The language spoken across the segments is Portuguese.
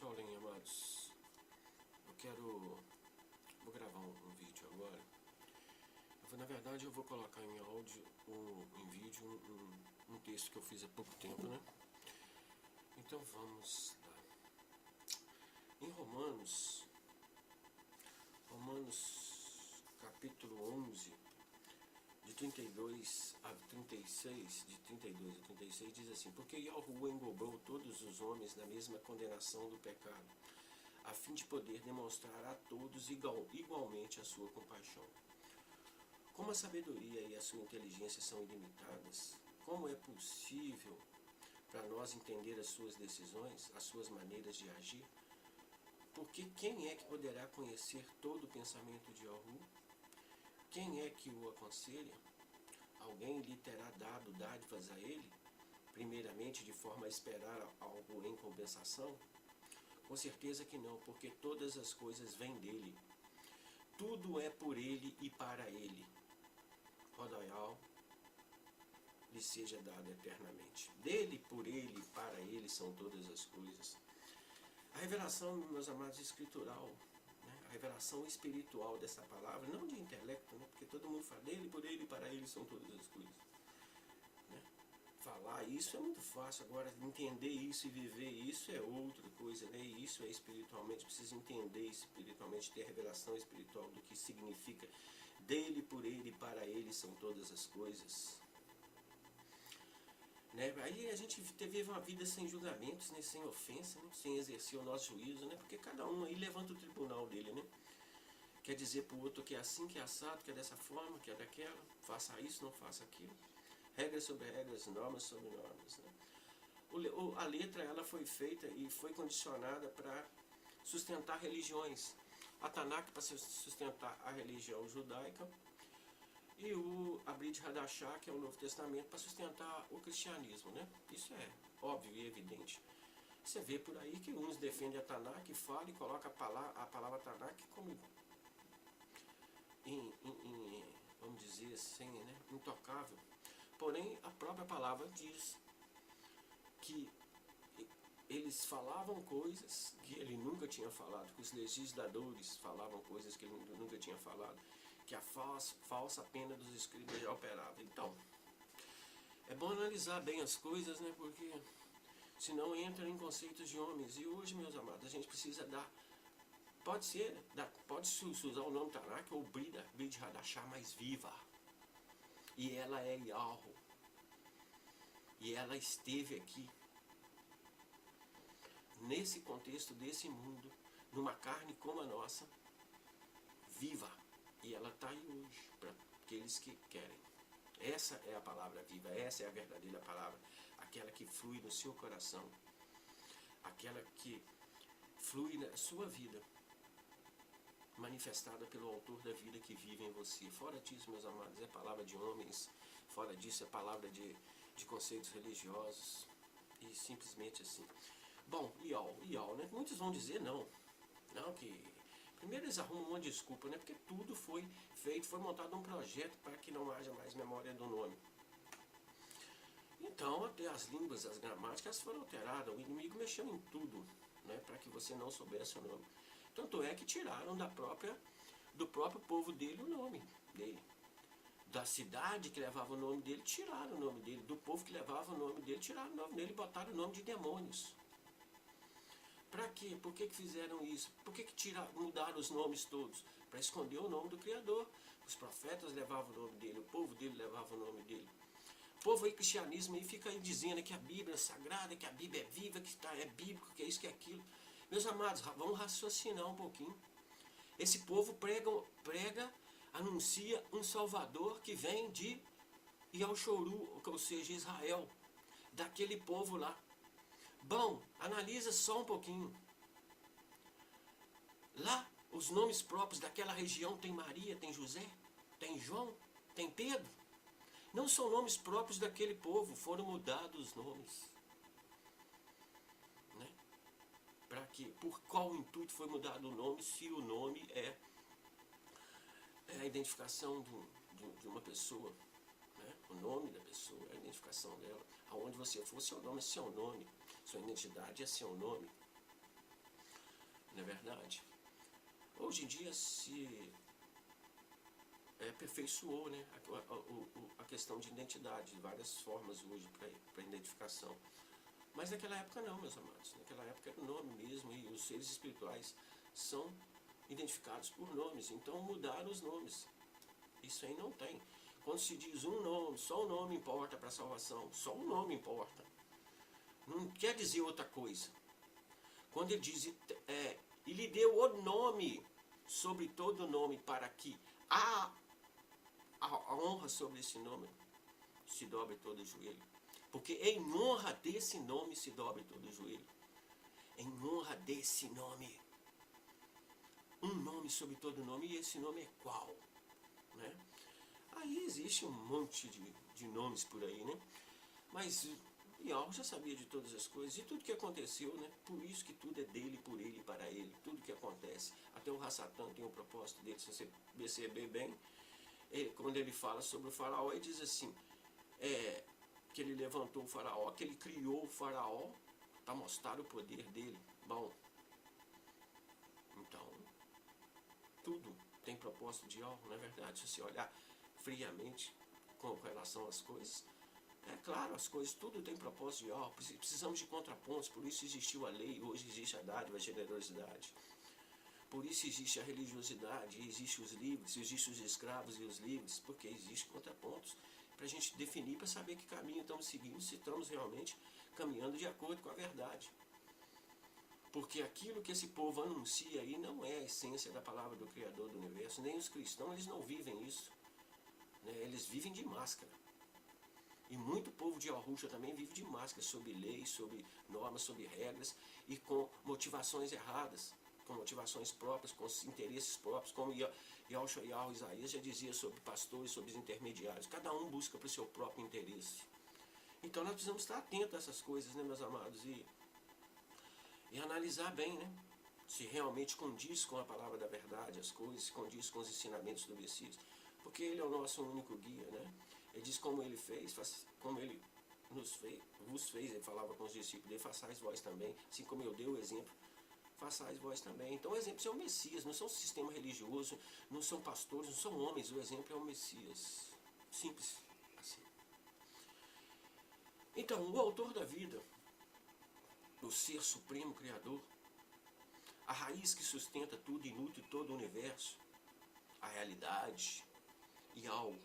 Shaolin, amados. Vou gravar um vídeo agora. Na verdade, eu vou colocar em áudio, em vídeo, um texto que eu fiz há pouco tempo, né? Então vamos lá. Em Romanos capítulo 11, de 32 a 36, de 32 a 36, diz assim: porque Yahuwah englobou todos os homens na mesma condenação do pecado, a fim de poder demonstrar a todos igualmente a sua compaixão. Como a sabedoria e a sua inteligência são ilimitadas, como é possível para nós entender as suas decisões, as suas maneiras de agir? Porque quem é que poderá conhecer todo o pensamento de Yahuwah? Quem é que o aconselha? Alguém lhe terá dado dádivas a ele, primeiramente de forma a esperar algo em compensação? Com certeza que não, porque todas as coisas vêm dele. Tudo é por ele e para ele. Rodaial lhe seja dado eternamente. Dele, por ele e para ele são todas as coisas. A revelação, meus amados, escritural, né? A revelação espiritual dessa palavra, não de intelecto, né? Porque todo mundo fala dele, por ele e para ele são todas as coisas. Né? Falar isso é muito fácil, agora entender isso e viver isso é outra coisa, né? E isso é espiritualmente, precisa entender espiritualmente, ter a revelação espiritual do que significa dele, por ele e para ele são todas as coisas. Né? Aí a gente vive uma vida sem julgamentos, né? Sem ofensa, né? Sem exercer o nosso juízo, né? Porque cada um aí levanta o tribunal dele, né? Quer dizer para o outro que é assim, que é assado, que é dessa forma, que é daquela, faça isso, não faça aquilo. Regras sobre regras, normas sobre normas. Né? A letra ela foi feita e foi condicionada para sustentar religiões. A Tanakh para sustentar a religião judaica e o Abrid Hadashah, que é o Novo Testamento, para sustentar o cristianismo. Né? Isso é óbvio e evidente. Você vê por aí que uns defendem a Tanakh, fala e coloca a palavra Tanakh como vamos dizer assim, né? Intocável. Porém, a própria palavra diz que eles falavam coisas que ele nunca tinha falado, que os legisladores falavam coisas que ele nunca tinha falado, que a falsa pena dos escribas já operava. Então, é bom analisar bem as coisas, né? Porque senão entra em conceitos de homens. E hoje, meus amados, a gente precisa dar. Pode-se usar o nome Tanakh ou Brid Hadashah mais viva. E ela é Yahuwah. E ela esteve aqui, nesse contexto desse mundo, numa carne como a nossa, viva. E ela está aí hoje, para aqueles que querem. Essa é a palavra viva, essa é a verdadeira palavra, aquela que flui no seu coração, aquela que flui na sua vida, manifestada pelo autor da vida que vive em você. Fora disso, meus amados, é palavra de homens, fora disso é palavra de conceitos religiosos, e simplesmente assim. Bom, Ial, né? Muitos vão dizer não, que primeiro eles arrumam uma desculpa, né? Porque tudo foi feito, foi montado um projeto para que não haja mais memória do nome. Então, até as línguas, as gramáticas foram alteradas, o inimigo mexeu em tudo, né? Para que você não soubesse o nome. Tanto é que tiraram do próprio povo dele o nome dele. Da cidade que levava o nome dele, tiraram o nome dele. Do povo que levava o nome dele, tiraram o nome dele e botaram o nome de demônios. Para quê? Por que fizeram isso? Por que mudaram os nomes todos? Para esconder o nome do Criador. Os profetas levavam o nome dele, o povo dele levava o nome dele. O povo aí, cristianismo, aí fica aí dizendo que a Bíblia é sagrada, que a Bíblia é viva, que é bíblico, que é isso, que é aquilo. Meus amados, vamos raciocinar um pouquinho. Esse povo prega, anuncia um Salvador que vem de Yalchoru, ou seja, Israel, daquele povo lá. Bom, analisa só um pouquinho. Lá, os nomes próprios daquela região tem Maria, tem José, tem João, tem Pedro. Não são nomes próprios daquele povo, foram mudados os nomes. Né? Para quê? Por qual intuito foi mudado o nome, se o nome é a identificação de uma pessoa? Né? O nome da pessoa, a identificação dela. Aonde você for, seu nome é seu nome. Sua identidade é seu nome. não é verdade? Hoje em dia se aperfeiçoou, né, a questão de identidade, várias formas hoje para identificação. Mas naquela época não, meus amados. Naquela época era o nome mesmo, e os seres espirituais são identificados por nomes. Então mudaram os nomes. Isso aí não tem. Quando se diz um nome, só o nome importa para a salvação. Só o nome importa. Não quer dizer outra coisa. Quando ele diz, e lhe deu o nome sobre todo nome, para que a honra sobre esse nome se dobre todo o joelho. Porque em honra desse nome se dobre todo o joelho. Em honra desse nome. Um nome sobre todo nome, e esse nome é qual? Né? Aí existe um monte de nomes por aí, né? Mas Yahweh já sabia de todas as coisas, e tudo que aconteceu, né? Por isso que tudo é dele, por ele e para ele. Tudo que acontece. Até o Rassatã tem o propósito dele, se você perceber bem. Quando ele fala sobre o faraó, ele diz assim, que ele levantou o faraó, que ele criou o faraó para mostrar o poder dele. Bom, então, tudo tem propósito de algo, não é verdade? Se você olhar friamente com relação às coisas, é claro, as coisas, tudo tem propósito de algo. Precisamos de contrapontos, por isso existiu a lei, hoje existe a dádiva, a generosidade. Por isso existe a religiosidade, existem os livres, existem os escravos e os livres, porque existem contrapontos para a gente definir, para saber que caminho estamos seguindo, se estamos realmente caminhando de acordo com a verdade. Porque aquilo que esse povo anuncia aí não é a essência da palavra do Criador do Universo, nem os cristãos, eles não vivem isso. Né? Eles vivem de máscara. E muito povo de Yahushua também vive de máscara, sobre leis, sobre normas, sobre regras, e com motivações erradas, com motivações próprias, com interesses próprios, como Yahushua Isaías já dizia sobre pastores, sobre os intermediários. Cada um busca para o seu próprio interesse. Então nós precisamos estar atentos a essas coisas, né, meus amados, e analisar bem, né, se realmente condiz com a palavra da verdade, as coisas, se condiz com os ensinamentos do Messias, porque ele é o nosso único guia, né? Ele diz como ele fez, como ele vos fez, ele falava com os discípulos dele, façais vós também, assim como eu dei o exemplo, façais vós também. Então o exemplo é o Messias, não são sistema religioso, não são pastores, não são homens, o exemplo é o Messias. Simples assim. Então, o autor da vida, o ser supremo criador, a raiz que sustenta tudo e nutre todo o universo, a realidade e ao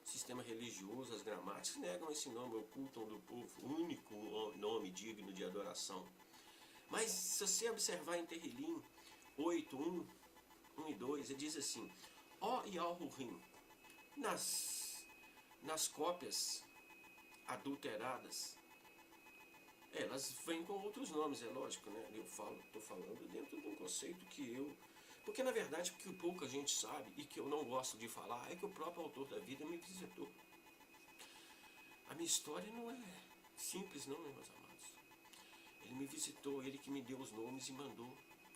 sistema religioso, as gramáticas negam esse nome, ocultam do povo, único nome digno de adoração. Mas se você observar em Terrilim 8, 1 e 2, ele diz assim, ó Yahurim, nas cópias adulteradas, elas vêm com outros nomes, é lógico, né? Eu estou falando dentro de um conceito que eu... Porque na verdade o que pouca gente sabe e que eu não gosto de falar é que o próprio autor da vida me visitou. A minha história não é simples não, meus amados. Ele me visitou, ele que me deu os nomes e mandou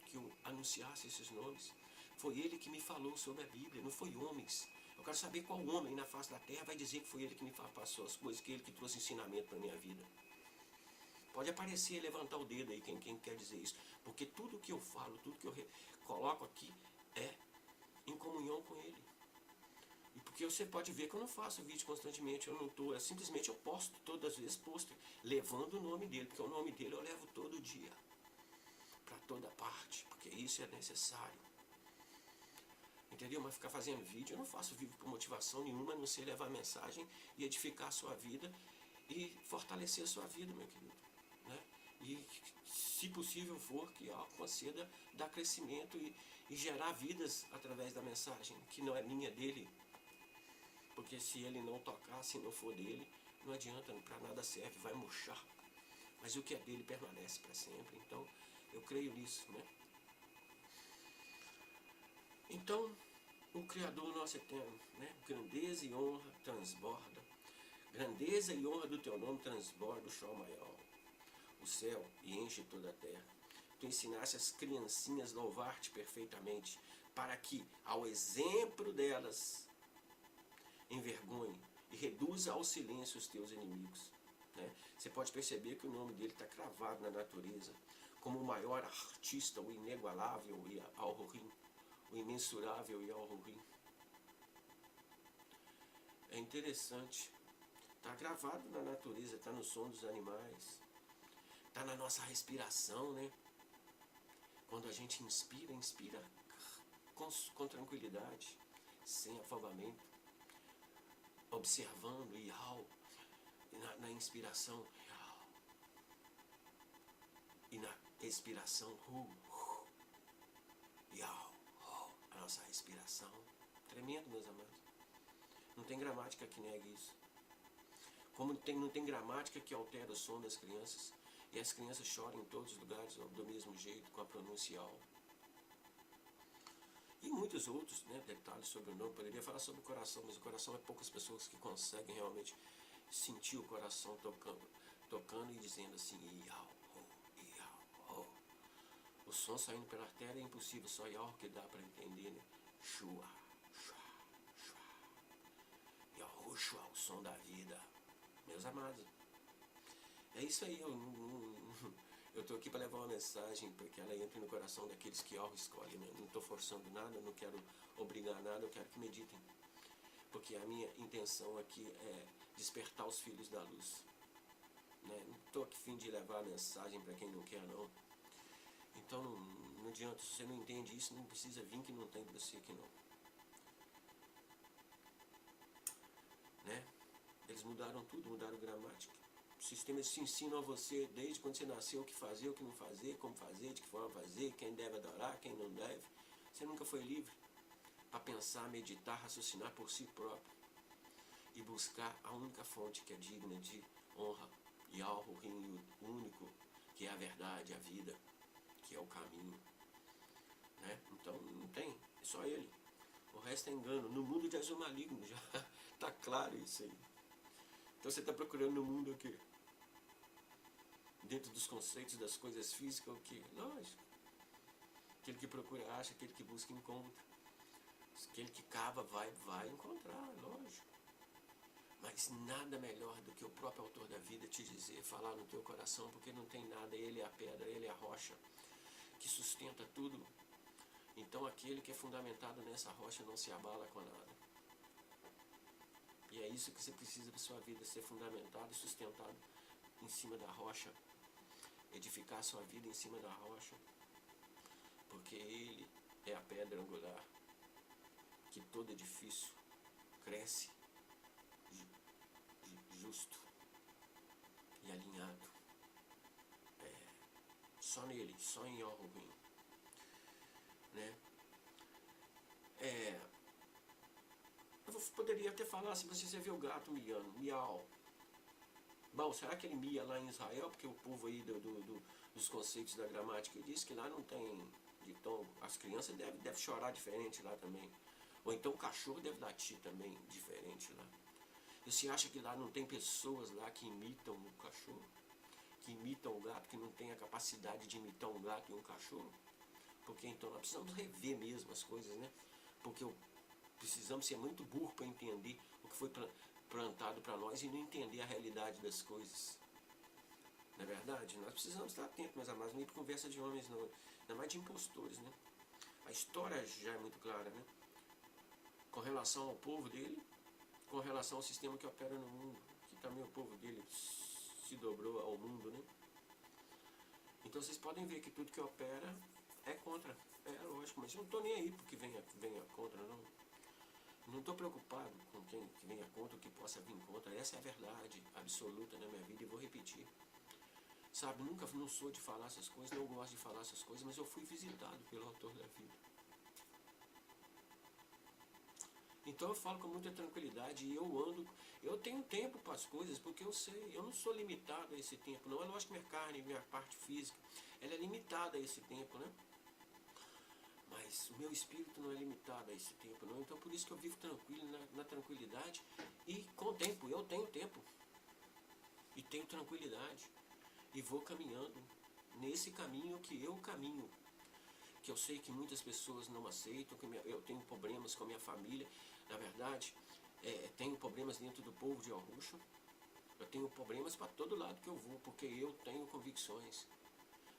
que eu anunciasse esses nomes. Foi ele que me falou sobre a Bíblia, não foi homens. Eu quero saber qual homem na face da terra vai dizer que foi ele que me passou as coisas, que ele que trouxe ensinamento para a minha vida. Pode aparecer e levantar o dedo aí quem quer dizer isso. Porque tudo que eu falo, tudo que eu coloco aqui é em comunhão com ele. E porque você pode ver que eu não faço vídeo constantemente, eu não estou, simplesmente eu posto todas as vezes, levando o nome dele, porque o nome dele eu levo todo dia, para toda parte, porque isso é necessário. Entendeu? Mas ficar fazendo vídeo, eu não faço vídeo por motivação nenhuma, a não ser levar a mensagem e edificar a sua vida e fortalecer a sua vida, meu querido. Né? E se possível for, que conceda dar crescimento e gerar vidas através da mensagem, que não é minha, dele. Porque se ele não tocar, se não for dele, não adianta, para nada serve, vai murchar. Mas o que é dele permanece para sempre. Então, eu creio nisso, né? Então, o Criador nosso eterno, né? Grandeza e honra transborda. Grandeza e honra do teu nome transborda o chão maior, o céu, e enche toda a terra. Tu ensinaste as criancinhas louvar-te perfeitamente, para que, ao exemplo delas, envergonhe e reduza ao silêncio os teus inimigos. Né? Você pode perceber que o nome dele está cravado na natureza, como o maior artista, o inigualável Al-Ruhin, o imensurável Al-Ruhin. É interessante, está gravado na natureza, está no som dos animais, está na nossa respiração, né? Quando a gente inspira com tranquilidade, sem afobamento, observando Yao, na inspiração Yao, e na expiração Yao, a nossa respiração. Tremendo, meus amados. Não tem gramática que negue isso. Como não tem gramática que altera o som das crianças. E as crianças choram em todos os lugares do mesmo jeito, com a pronúncia Al. E muitos outros, né, detalhes sobre o nome. Poderia falar sobre o coração, mas o coração é poucas pessoas que conseguem realmente sentir o coração tocando e dizendo assim, Iau, Iau. O som saindo pela artéria é impossível, só Iau que dá para entender, né? Shua, Shua, Shua. Yahushua, o som da vida. Meus amados. É isso aí, eu estou aqui para levar uma mensagem, porque ela entra no coração daqueles que Allah escolhe, né? Não estou forçando nada, não quero obrigar nada, eu quero que meditem. Porque a minha intenção aqui é despertar os filhos da luz. Né? Não estou aqui a fim de levar a mensagem para quem não quer, não. Então não adianta, se você não entende isso, não precisa vir que não tem para você aqui, não. Né? Eles mudaram tudo, mudaram gramática. Sistemas te ensinam a você, desde quando você nasceu, o que fazer, o que não fazer, como fazer, de que forma fazer, quem deve adorar, quem não deve. Você nunca foi livre para pensar, meditar, raciocinar por si próprio e buscar a única fonte que é digna de honra, e Al-Ruhin, o único, que é a verdade, a vida, que é o caminho. Né? Então não tem, é só ele. O resto é engano. No mundo de azul maligno, já está claro isso aí. Então você está procurando no mundo o quê? Dentro dos conceitos das coisas físicas, o quê? Lógico. Aquele que procura acha, aquele que busca encontra. Aquele que cava vai encontrar, lógico. Mas nada melhor do que o próprio autor da vida te dizer, falar no teu coração, porque não tem nada, ele é a pedra, ele é a rocha que sustenta tudo. Então aquele que é fundamentado nessa rocha não se abala com nada. E é isso que você precisa para sua vida, ser fundamentado e sustentado em cima da rocha. Edificar sua vida em cima da rocha. Porque ele é a pedra angular que todo edifício cresce justo e alinhado. Só nele, só em Al-Ruhin. Né? Eu poderia até falar assim, você vê o gato miando, miau. Bom, será que ele mia lá em Israel? Porque o povo aí dos conceitos da gramática diz que lá não tem ditongo. As crianças devem chorar diferente lá também. Ou então o cachorro deve latir também diferente lá. E você acha que lá não tem pessoas lá que imitam o cachorro? Que imitam o gato, que não tem a capacidade de imitar um gato e um cachorro? Porque então nós precisamos rever mesmo as coisas, né? Porque precisamos ser muito burro para entender o que foi plantado para nós e não entender a realidade das coisas. Não é verdade? Nós precisamos estar atentos, meus amados, não ir para conversa de homens, não. Ainda mais de impostores, né? A história já é muito clara, né? Com relação ao povo dele, com relação ao sistema que opera no mundo, que também o povo dele se dobrou ao mundo, né? Então vocês podem ver que tudo que opera é contra. É lógico, mas eu não estou nem aí porque venha contra, não. Não estou preocupado com quem venha contra, o que possa vir contra. Essa é a verdade absoluta na minha vida e vou repetir. Sabe, não sou de falar essas coisas, não gosto de falar essas coisas, mas eu fui visitado pelo autor da vida. Então eu falo com muita tranquilidade e eu tenho tempo para as coisas, porque eu sei, eu não sou limitado a esse tempo, não. É lógico que minha carne, minha parte física, ela é limitada a esse tempo, né? Mas o meu espírito não é limitado a esse tempo, não. Então por isso que eu vivo tranquilo, na tranquilidade e com tempo. Eu tenho tempo e tenho tranquilidade e vou caminhando nesse caminho que eu caminho. Que eu sei que muitas pessoas não aceitam, que eu tenho problemas com a minha família. Na verdade, tenho problemas dentro do povo de Yahushua. Eu tenho problemas para todo lado que eu vou, porque eu tenho convicções.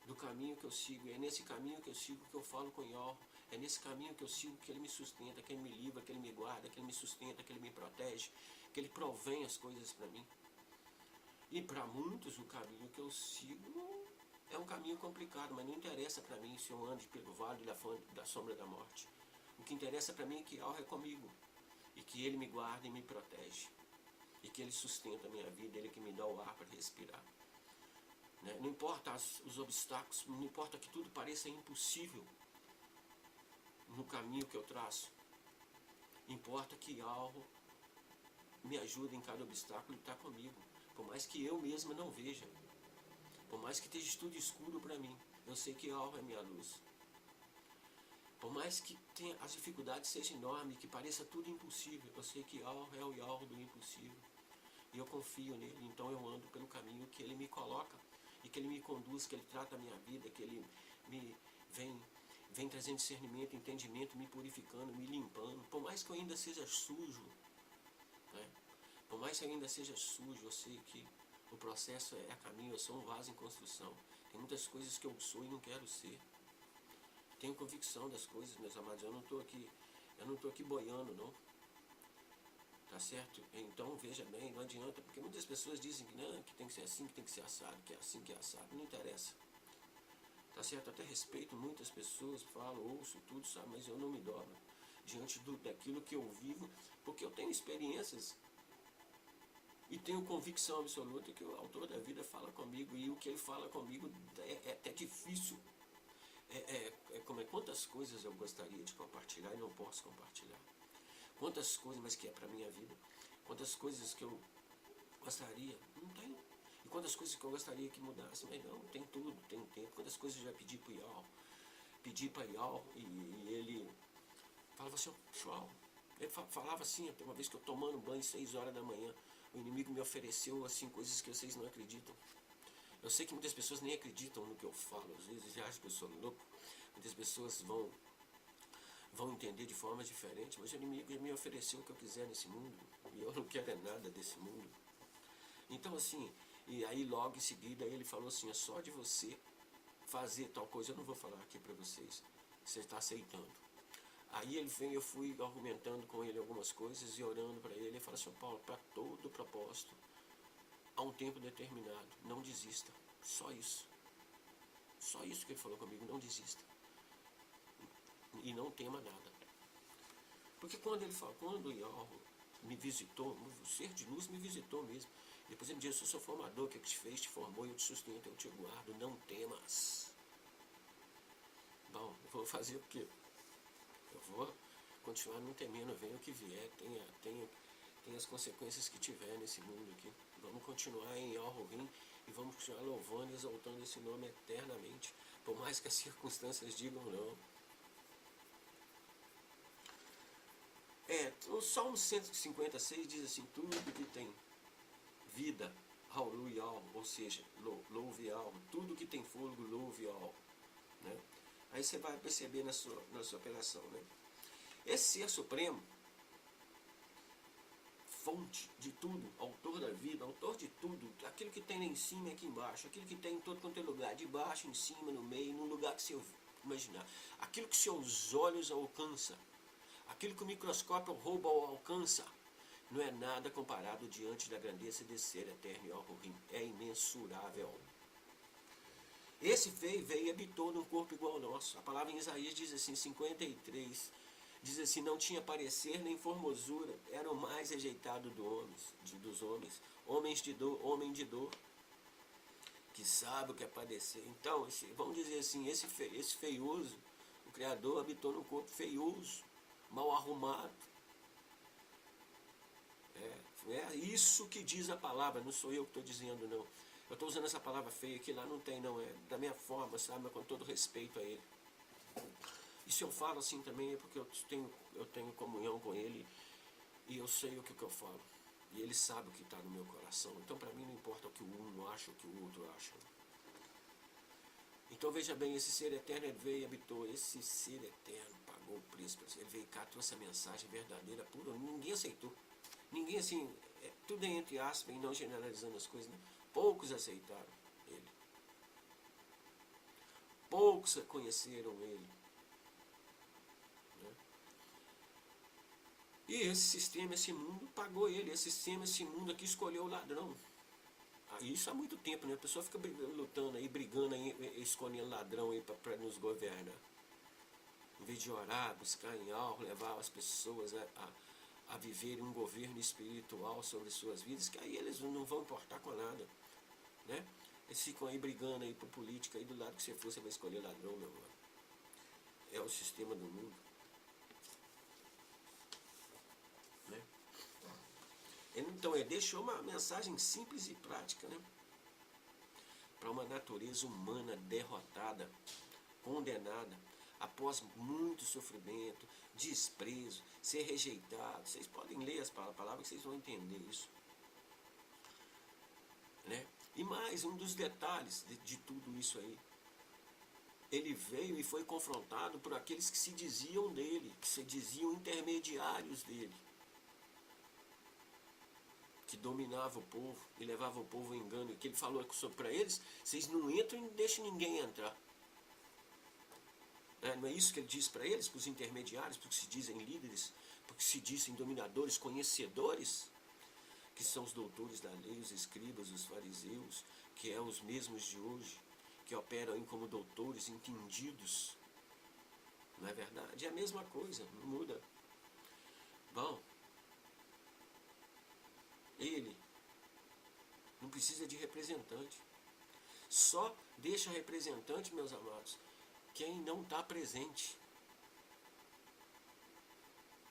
do caminho que eu sigo. É nesse caminho que eu sigo que eu falo com Yahweh. É nesse caminho que eu sigo que Ele me sustenta, que Ele me livra, que Ele me guarda, que Ele me sustenta, que Ele me protege, que Ele provém as coisas para mim. E para muitos o caminho que eu sigo é um caminho complicado, mas não interessa para mim se eu ando pelo vale da sombra da morte. O que interessa para mim é que Yahweh é comigo, e que Ele me guarda e me protege, e que Ele sustenta a minha vida, Ele que me dá o ar para respirar. Né? Não importa os obstáculos, não importa que tudo pareça impossível no caminho que eu traço. Importa que Yahweh me ajude em cada obstáculo e está comigo. Por mais que eu mesma não veja, por mais que esteja tudo escuro para mim, eu sei que Yahweh é minha luz. Por mais que as dificuldades sejam enormes, que pareça tudo impossível, eu sei que Yahweh é o Yahweh do impossível. E eu confio nele, então eu ando pelo caminho que ele me coloca, e que ele me conduz, que ele trata a minha vida, que ele me vem trazendo discernimento, entendimento, me purificando, me limpando. Por mais que eu ainda seja sujo, né? Por mais que eu ainda seja sujo, eu sei que o processo é a caminho, eu sou um vaso em construção. Tem muitas coisas que eu sou e não quero ser. Tenho convicção das coisas, meus amados. Eu não estou aqui boiando, não. Tá certo? Então, veja bem, não adianta, porque muitas pessoas dizem que não, que tem que ser assim, que tem que ser assado, que é assim, que é assado. Não interessa. Tá certo? Até respeito muitas pessoas, falo, ouço tudo, sabe? Mas eu não me dobro diante daquilo que eu vivo, porque eu tenho experiências e tenho convicção absoluta que o autor da vida fala comigo, e o que ele fala comigo é até difícil. Quantas coisas eu gostaria de compartilhar e não posso compartilhar. Quantas coisas, mas que é para a minha vida. Quantas coisas que eu gostaria, não tenho. E quantas coisas que eu gostaria que mudasse, mas não, tem tudo, tem tempo. Quantas coisas eu já pedi para o Yahweh. Pedi para Yahweh e ele falava assim, pessoal, ele falava assim, até uma vez que eu tomando banho 6 horas da manhã, o inimigo me ofereceu assim coisas que vocês não acreditam. Eu sei que muitas pessoas nem acreditam no que eu falo, às vezes acham que eu sou louco. Muitas pessoas vão entender de forma diferente, mas o inimigo me ofereceu o que eu quiser nesse mundo, e eu não quero nada desse mundo. Então assim, e aí logo em seguida ele falou assim, é só de você fazer tal coisa, eu não vou falar aqui para vocês, você está aceitando. Aí ele vem, eu fui argumentando com ele algumas coisas e orando para ele, ele falou assim, Paulo, para todo propósito, há um tempo determinado, não desista, só isso. Só isso que ele falou comigo, não desista. E não tema nada. Porque quando o Yahweh me visitou, o ser de luz me visitou mesmo. Depois ele me disse, eu sou formador, que te fez, te formou, eu te sustento, eu te guardo, não temas. Bom, eu vou fazer o quê? Eu vou continuar não temendo, venha o que vier, tenha as consequências que tiver nesse mundo aqui. Vamos continuar em Yahweh e vamos continuar louvando e exaltando esse nome eternamente, por mais que as circunstâncias digam não. O Salmo 156 diz assim, tudo que tem vida, aleluia, ou seja, louve Yahweh, tudo que tem fôlego, louve Yahweh, né? Aí você vai perceber na sua operação, né? Esse ser supremo, fonte de tudo, autor da vida, autor de tudo, aquilo que tem lá em cima e aqui embaixo, aquilo que tem em todo quanto é lugar, de baixo, em cima, no meio, num lugar que você imaginar, aquilo que seus olhos alcançam, aquilo que o microscópio rouba ou alcança, não é nada comparado diante da grandeza desse ser eterno, é imensurável. Esse veio e habitou num corpo igual ao nosso. A palavra em Isaías diz assim, 53, diz assim, não tinha parecer nem formosura, era o mais rejeitado dos homens, homem de dor, que sabe o que é padecer. Então, vamos dizer assim, esse feioso, o Criador habitou num corpo feioso, mal arrumado. É isso que diz a palavra, não sou eu que estou dizendo, não. Eu estou usando essa palavra feia que lá não tem, não. É da minha forma, sabe? Mas com todo respeito a ele. E se eu falo assim também é porque eu tenho comunhão com ele e eu sei o que eu falo. E ele sabe o que está no meu coração. Então, para mim, não importa o que o um acha, o que o outro acha. Então, veja bem, esse ser eterno, ele veio e habitou. Esse ser eterno pagou o preço. Ele veio cá, trouxe a mensagem verdadeira, pura. Ninguém aceitou. Ninguém, assim, tudo é entre aspas, e não generalizando as coisas, né? Poucos aceitaram ele. poucos conheceram ele. Né? E esse sistema, esse mundo pagou ele. Esse sistema, esse mundo aqui escolheu o ladrão. Isso há muito tempo, né? A pessoa fica lutando aí, brigando aí, escolhendo ladrão aí para nos governar. Em vez de orar, buscar em algo, levar as pessoas a viverem um governo espiritual sobre suas vidas, que aí eles não vão importar com nada, né? Eles ficam aí brigando aí por política, aí do lado que você for, você vai escolher ladrão, meu irmão. É o sistema do mundo, né? Então ele deixou uma mensagem simples e prática, né? Para uma natureza humana derrotada, condenada, após muito sofrimento, desprezo, ser rejeitado. Vocês podem ler as palavras que vocês vão entender isso, né? E mais um dos detalhes de tudo isso aí, ele veio e foi confrontado por aqueles que se diziam dele, que se diziam intermediários dele, que dominava o povo e levava o povo ao engano. E que ele falou para eles: vocês não entram e não deixem ninguém entrar. Não é isso que ele diz para eles, para os intermediários, porque se dizem líderes, porque se dizem dominadores, conhecedores, que são os doutores da lei, os escribas, os fariseus, que é os mesmos de hoje, que operam aí como doutores entendidos. Não é verdade? É a mesma coisa, não muda. Bom, ele não precisa de representante. Só deixa representante, meus amados, quem não está presente.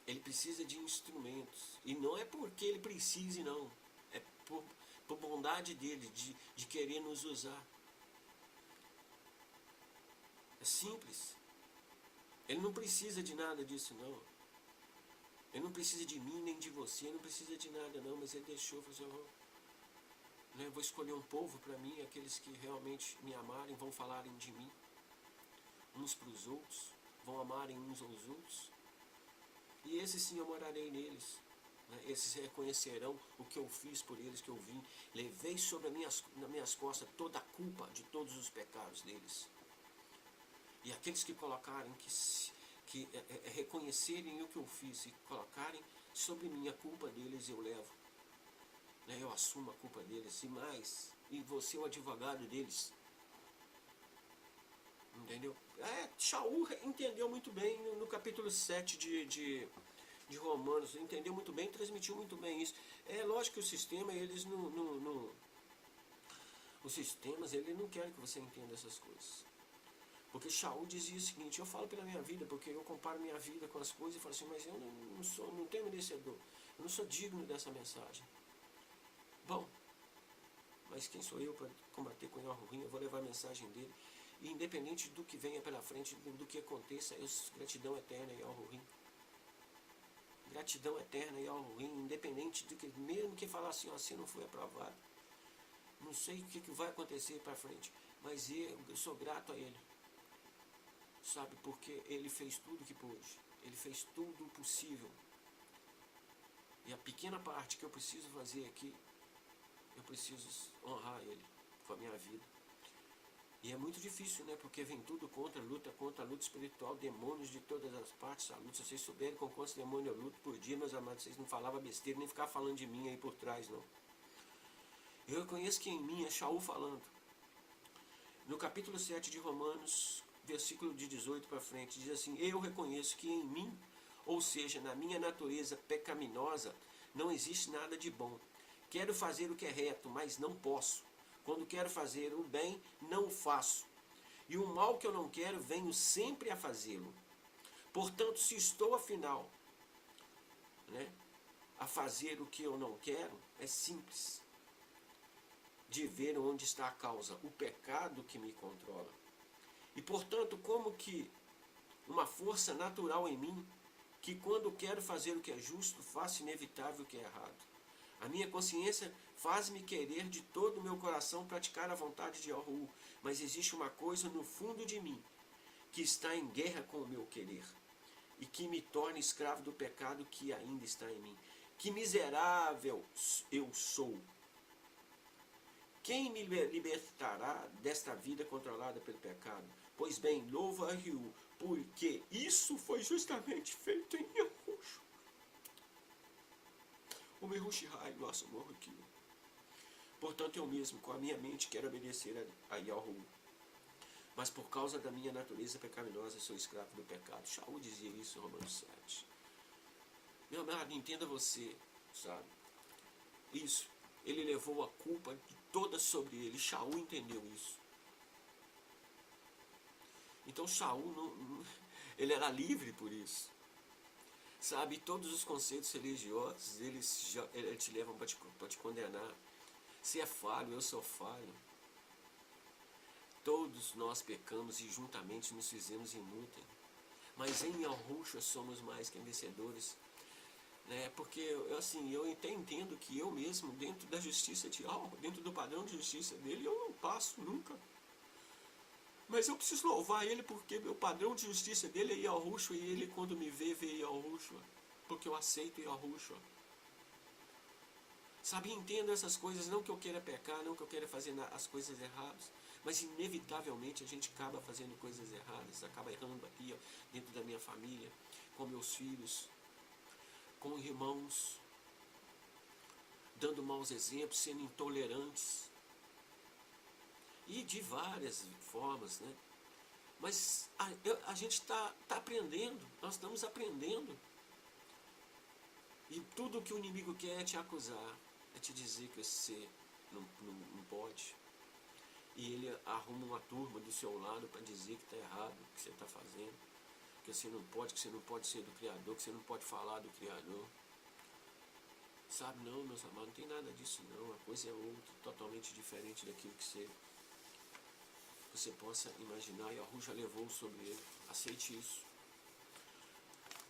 Ele precisa de instrumentos. E não é porque ele precise, não. É por bondade dele, de querer nos usar. É simples. Ele não precisa de nada disso, não. Ele não precisa de mim, nem de você. Ele não precisa de nada, não. Mas ele deixou, falou assim: eu vou escolher um povo para mim, aqueles que realmente me amarem, vão falarem de mim uns para os outros, vão amarem uns aos outros, e esses sim eu morarei neles, né? Esses reconhecerão o que eu fiz por eles, que eu vim, levei sobre nas minhas costas toda a culpa de todos os pecados deles. E aqueles que colocarem, que reconhecerem o que eu fiz e colocarem sobre mim a culpa deles, eu levo, né? Eu assumo a culpa deles, e mais, e vou ser o advogado deles. Entendeu? Shaul entendeu muito bem no capítulo 7 de Romanos, entendeu muito bem, transmitiu muito bem isso. É lógico que o sistema, eles não os sistemas, ele não quer que você entenda essas coisas. Porque Shaul dizia o seguinte: eu falo pela minha vida, porque eu comparo minha vida com as coisas e falo assim: mas eu não tenho merecedor, eu não sou digno dessa mensagem. Bom, mas quem sou eu para combater com o ruim? Eu vou levar a mensagem dele. E independente do que venha pela frente, do que aconteça, gratidão eterna e ao ruim. Gratidão eterna e ao ruim, independente do que, mesmo que falar assim: você não foi aprovado, não sei o que vai acontecer para frente, mas eu sou grato a ele, sabe, porque ele fez tudo o que pôde, ele fez tudo o possível, e a pequena parte que eu preciso fazer aqui, eu preciso honrar ele com a minha vida. E é muito difícil, né? Porque vem tudo contra a luta espiritual, demônios de todas as partes, a luta. Se vocês souberem com quantos demônios eu luto por dia, meus amados, vocês não falavam besteira, nem ficavam falando de mim aí por trás, não. Eu reconheço que em mim é Shaul falando. No capítulo 7 de Romanos, versículo de 18 para frente, diz assim: eu reconheço que em mim, ou seja, na minha natureza pecaminosa, não existe nada de bom. Quero fazer o que é reto, mas não posso. Quando quero fazer o bem, não o faço. E o mal que eu não quero, venho sempre a fazê-lo. Portanto, se estou afinal, né, a fazer o que eu não quero, é simples de ver onde está a causa, o pecado que me controla. E portanto, como que uma força natural em mim, que quando quero fazer o que é justo, faço inevitável o que é errado. A minha consciência faz-me querer de todo o meu coração praticar a vontade de Yahu, mas existe uma coisa no fundo de mim que está em guerra com o meu querer e que me torna escravo do pecado que ainda está em mim. Que miserável eu sou! Quem me libertará desta vida controlada pelo pecado? Pois bem, louva-o, porque isso foi justamente feito em Yahushua. O Mehushai, nosso amor aqui. Portanto, eu mesmo, com a minha mente, quero obedecer a Yahuwah. Mas por causa da minha natureza pecaminosa, sou escravo do pecado. Shaul dizia isso em Romanos 7. Meu amado, entenda você, sabe? Isso. Ele levou a culpa toda sobre ele. Shaul entendeu isso. Então Shaul, ele era livre por isso. Sabe, todos os conceitos religiosos, eles te levam para te condenar. Você é falho, eu sou falho. Todos nós pecamos e juntamente nos fizemos inúteis. Mas em Yahushua somos mais que vencedores. Né? Porque eu até entendo que eu mesmo, dentro da justiça de Allah, dentro do padrão de justiça dele, eu não passo nunca. Mas eu preciso louvar ele porque o padrão de justiça dele é Yahushua, e ele quando me vê Yahushua. Porque eu aceito Yahushua. Sabe, entendo essas coisas, não que eu queira pecar, não que eu queira fazer as coisas erradas, mas inevitavelmente a gente acaba fazendo coisas erradas, acaba errando aqui, ó, dentro da minha família, com meus filhos, com irmãos, dando maus exemplos, sendo intolerantes, e de várias formas, né? Mas a gente está aprendendo, nós estamos aprendendo, e tudo que o inimigo quer é te acusar, é te dizer que você não pode. E ele arruma uma turma do seu lado para dizer que está errado o que você está fazendo. Que você não pode ser do Criador, que você não pode falar do Criador. Sabe, não, meus amados, não tem nada disso não. A coisa é outra, totalmente diferente daquilo que você possa imaginar. E Yahushua levou sobre ele. Aceite isso.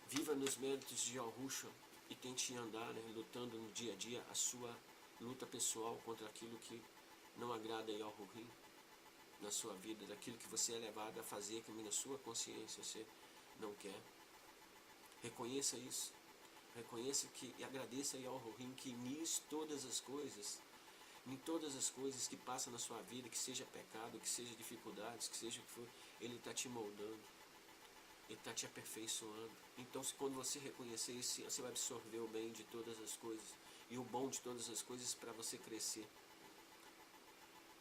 Viva nos méritos de Yahushua e tente andar, né, lutando no dia a dia a sua luta pessoal contra aquilo que não agrada a Yahuwah na sua vida, daquilo que você é levado a fazer, que na sua consciência você não quer. Reconheça isso. Reconheça e agradeça a Yahuwah que nisso todas as coisas, em todas as coisas que passam na sua vida, que seja pecado, que seja dificuldades, que seja o que for, ele está te moldando. Ele está te aperfeiçoando. Então, quando você reconhecer isso, você vai absorver o bem de todas as coisas e o bom de todas as coisas para você crescer.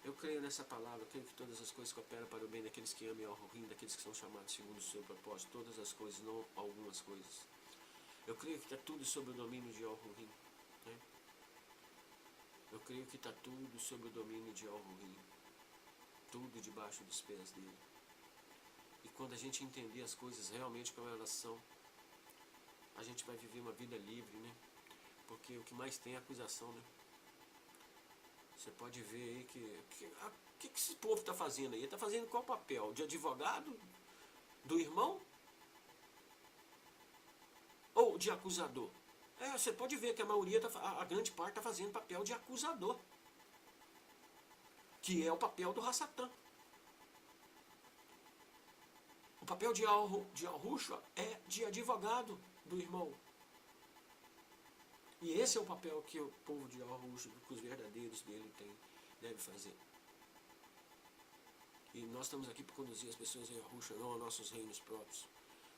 Eu creio nessa palavra, eu creio que todas as coisas cooperam para o bem daqueles que amam Yahuwah, daqueles que são chamados segundo o seu propósito. Todas as coisas, não algumas coisas. Eu creio que está tudo sob o domínio de Yahuwah. Né? Eu creio que está tudo sob o domínio de Yahuwah. Tudo debaixo dos pés dele. E quando a gente entender as coisas realmente como elas são, a gente vai viver uma vida livre, né? Porque o que mais tem é acusação, né? Você pode ver aí que esse povo está fazendo aí? Está fazendo qual papel? De advogado? Do irmão? Ou de acusador? Você pode ver que a maioria, a grande parte está fazendo papel de acusador. Que é o papel do Hassatã. O papel de Yahushua é de advogado do irmão. E esse é o papel que o povo de Yahushua, que os verdadeiros dele deve fazer. E nós estamos aqui para conduzir as pessoas a Yahushua, não a nossos reinos próprios,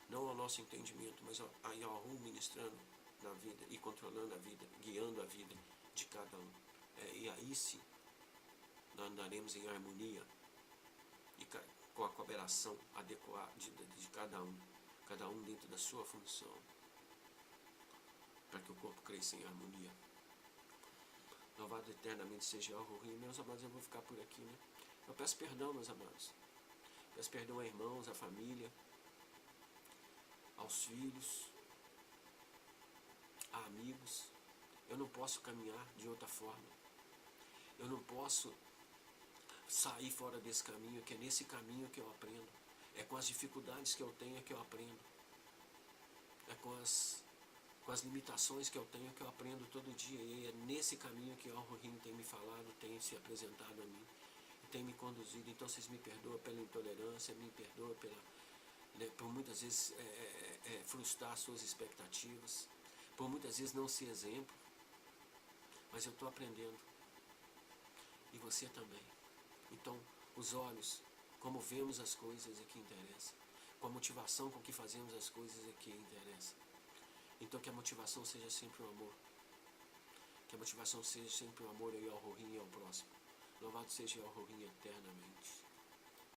não ao nosso entendimento, mas a Yahuwah ministrando na vida e controlando a vida, guiando a vida de cada um. E aí sim, nós andaremos em harmonia e com a cooperação adequada de cada um dentro da sua função, para que o corpo cresça em harmonia. Louvado eternamente seja Yahuwah. Meus amados, eu vou ficar por aqui, né? Eu peço perdão, meus amados. Peço perdão a irmãos, à família, aos filhos, a amigos. Eu não posso caminhar de outra forma. Eu não posso sair fora desse caminho, que é nesse caminho que eu aprendo. É com as dificuldades que eu tenho que eu aprendo. É com as limitações que eu tenho que eu aprendo todo dia. E é nesse caminho que o Yahuwah tem me falado, tem se apresentado a mim, tem me conduzido. Então vocês me perdoam pela intolerância, me perdoam por muitas vezes frustrar suas expectativas, por muitas vezes não ser exemplo. Mas eu estou aprendendo. E você também. Então, os olhos, como vemos as coisas, é que interessa. Com a motivação com que fazemos as coisas, é que interessa. Então, que a motivação seja sempre o amor. Que a motivação seja sempre o amor ao Rohim e ao próximo. Louvado seja o Rohim eternamente.